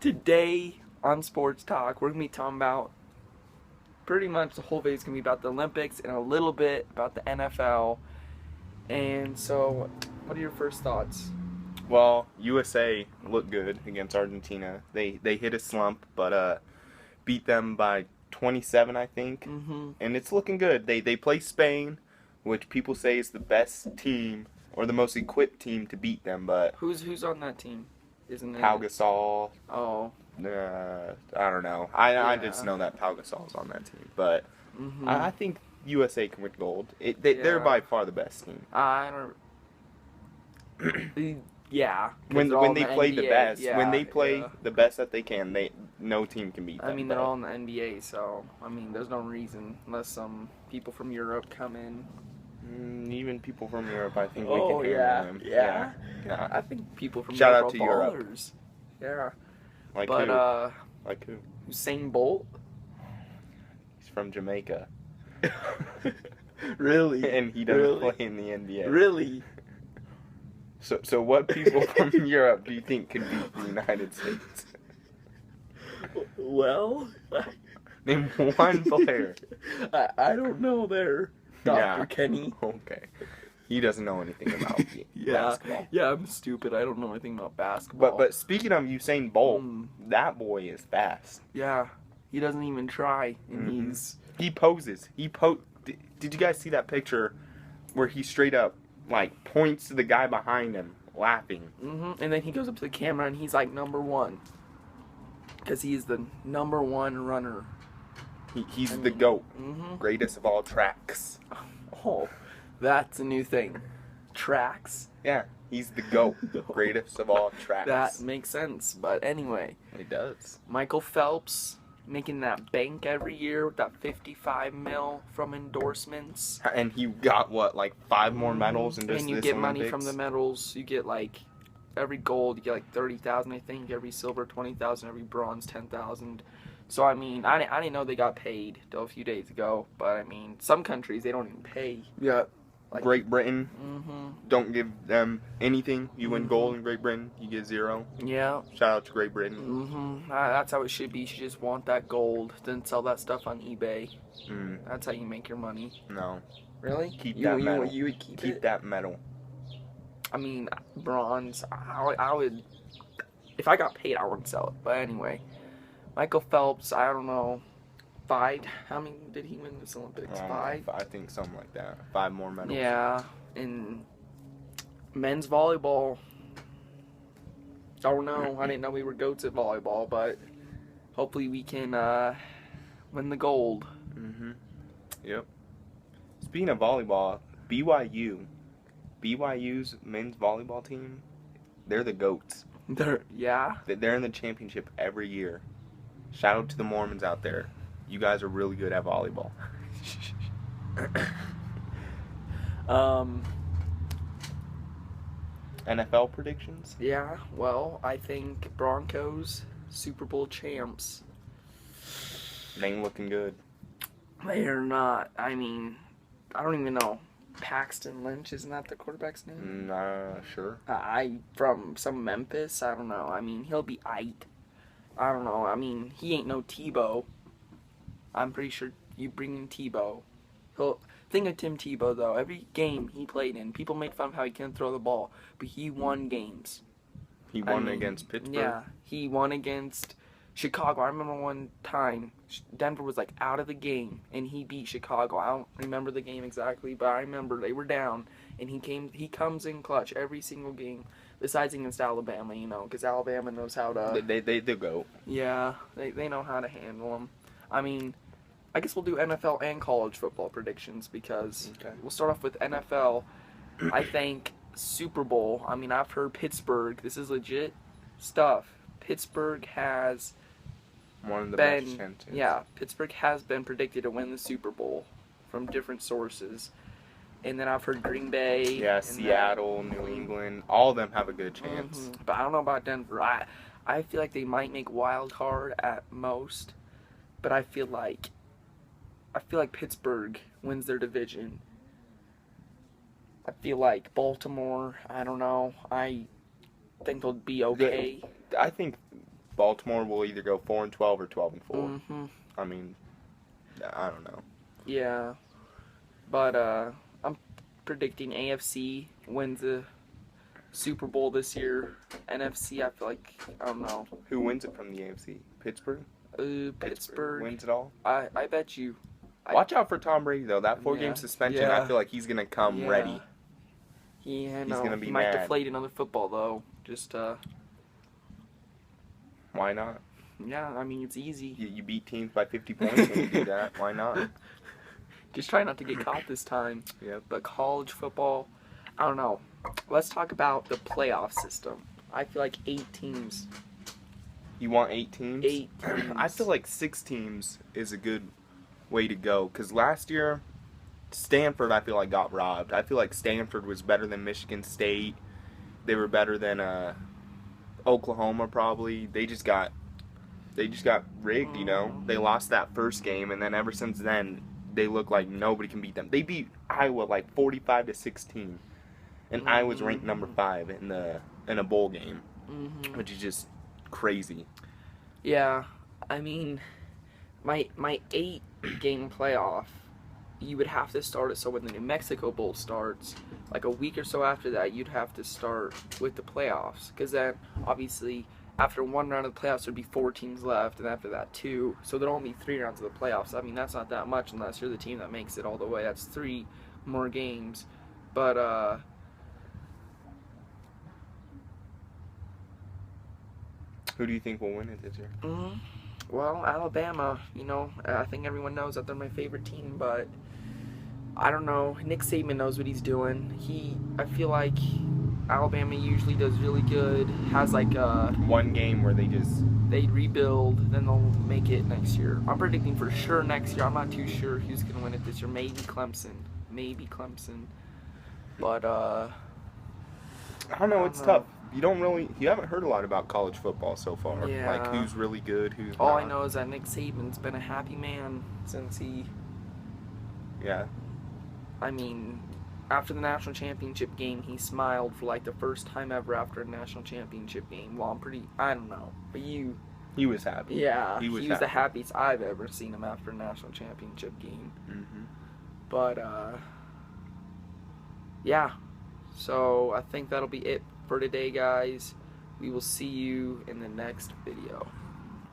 Today on Sports Talk, we're going to be talking about pretty much the whole video is going to be about the Olympics and a little bit about the NFL. And so, what are your first thoughts? Well, USA looked good against Argentina. They hit a slump, but beat them by 27, I think. Mm-hmm. And it's looking good. They play Spain, which people say is the best team or the most equipped team to beat them. But Who's on that team? Isn't it? Pau Gasol. Oh. I don't know. I Yeah. just know that Pau Gasol's on that team. But Mm-hmm. I think USA can win gold. They're Yeah. by far the best team. I don't. Yeah. 'Cause When they're all in they play the NBA. best, Yeah, when they play yeah. the best that they can, no team can beat them. I mean, they're but- all in the NBA, so I mean, there's no reason unless some people from Europe come in. Even people from Europe, I think we Oh, can yeah. handle them. Yeah. Yeah. I think people from Shout Europe out to are Europe. ballers. Yeah. Like But who? Like who? Usain Bolt. He's from Jamaica, Really? and he doesn't Really? play in the NBA. Really? So what people from Europe do you think could beat the United States? Well, Name one player. I don't know there, Dr. Yeah. Kenny. Okay. He doesn't know anything about basketball. Yeah, I'm stupid. I don't know anything about basketball. But speaking of Usain Bolt, Mm. that boy is fast. Yeah, he doesn't even try, and Mhm. he's He poses. Did you guys see that picture where he straight up like points to the guy behind him, laughing? and then he goes up to the camera and he's like number one, because he's the number one runner. He's I the mean, GOAT, Mm-hmm. greatest of all tracks. Oh, that's a new thing. Tracks. Yeah, he's the GOAT, greatest of all tracks. That makes sense. But anyway, It does. Michael Phelps making that bank every year with that 55 mil from endorsements. And he got what, like 5 more medals in just And you this get Olympics? money from the medals. You get like every gold, you get like 30,000, I think. Every silver, 20,000. Every bronze, 10,000. So I mean, I didn't know they got paid till a few days ago. But I mean, some countries they don't even pay. Yeah. Like, Great Britain, Mm-hmm. don't give them anything. You win gold in Great Britain, you get 0. Yeah. Shout out to Great Britain. Mm-hmm. That's how it should be. You should just want that gold, then sell that stuff on eBay. Mm, That's how you make your money. no. Really? Keep you, that you, medal. You would keep it? that medal. I mean, bronze. I would. If I got paid, I wouldn't sell it. But anyway, Michael Phelps. I don't know. 5. How many did he win this Olympics? 5. I think something like that. 5 more medals. Yeah. In men's volleyball. I don't know. I didn't know we were goats at volleyball, but hopefully we can win the gold. Mm-hmm. Yep. Speaking of volleyball, BYU's men's volleyball team, they're the GOATs. Yeah. They're in the championship every year. Shout out to the Mormons out there. You guys are really good at volleyball. NFL predictions? Yeah, well, I think Broncos, Super Bowl champs. They ain't looking good. They are not. I mean, I don't even know. Paxton Lynch, isn't that the quarterback's name? Sure. From some Memphis. I don't know. I mean, he'll be aight. I don't know. I mean, he ain't no Tebow. I'm pretty sure you bring in Tebow. Think of Tim Tebow though. Every game he played in, people make fun of how he can't throw the ball, but he won games. He won against Pittsburgh. Yeah, he won against Chicago. I remember one time Denver was like out of the game and he beat Chicago. I don't remember the game exactly, but I remember they were down and he comes in clutch every single game. Besides against Alabama, you know, because Alabama knows how to. They go. Yeah, they know how to handle them. I mean, I guess we'll do NFL and college football predictions because we'll start off with NFL. I think Super Bowl. I mean, I've heard Pittsburgh. This is legit stuff. Pittsburgh has One of the been, best chances. yeah, Pittsburgh has been predicted to win the Super Bowl from different sources. And then I've heard Green Bay. Yeah, and Seattle, New England, all of them have a good chance. But I don't know about Denver. I feel like they might make wild card at most, but I feel like Pittsburgh wins their division. I feel like Baltimore, I don't know. I think they'll be okay. I think Baltimore will either go 4-12 or 12-4. Mm-hmm. I mean, I don't know. Yeah. But I'm predicting AFC wins the Super Bowl this year. NFC, I feel like, I don't know. Who wins it from the AFC? Pittsburgh? Pittsburgh. Wins it all? I bet you. Watch out for Tom Brady, though. That 4-game Yeah. suspension, Yeah. I feel like he's going to come Yeah. ready. Yeah, He's no. gonna be He might mad. deflate another football, though. Just, Why not? yeah, I mean, it's easy. You beat teams by 50 points when you do that. Why not? Just try not to get caught this time. Yep. But college football, I don't know. Let's talk about the playoff system. I feel like 8 teams. You want 8 teams? 8 teams. I feel like 6 teams is a good way to go. Because last year, Stanford, I feel like, got robbed. I feel like Stanford was better than Michigan State. They were better than Oklahoma, probably. They just got rigged, you know. They lost that first game, and then ever since then, they look like nobody can beat them. They beat Iowa like 45-16, and Iowa's ranked number 5 in a bowl game, which is just crazy. Yeah, I mean, my 8-game playoff, you would have to start it so when the New Mexico Bowl starts, like a week or so after that, you'd have to start with the playoffs. Because then, obviously, after one round of the playoffs, there'd be 4 teams left, and after that, 2. So there'd only be 3 rounds of the playoffs. I mean, that's not that much unless you're the team that makes it all the way. That's 3 more games. But, Who do you think will win it this year? well, Alabama, you know, I think everyone knows that they're my favorite team, but I don't know. Nick Saban knows what he's doing. I feel like Alabama usually does really good, has like One game where they rebuild, then they'll make it next year. I'm predicting for sure next year. I'm not too sure who's going to win it this year. Maybe Clemson. But, I don't know, it's tough. You haven't heard a lot about college football so far. Yeah. Like who's really good, who's all not. I know is that Nick Saban's been a happy man since Yeah. I mean, after the national championship game, he smiled for like the first time ever after a national championship game. Well, I don't know, but He was happy. yeah, He was the happiest I've ever seen him after a national championship game. Mm-hmm. But, yeah, so I think that'll be it for today, guys. We will see you in the next video.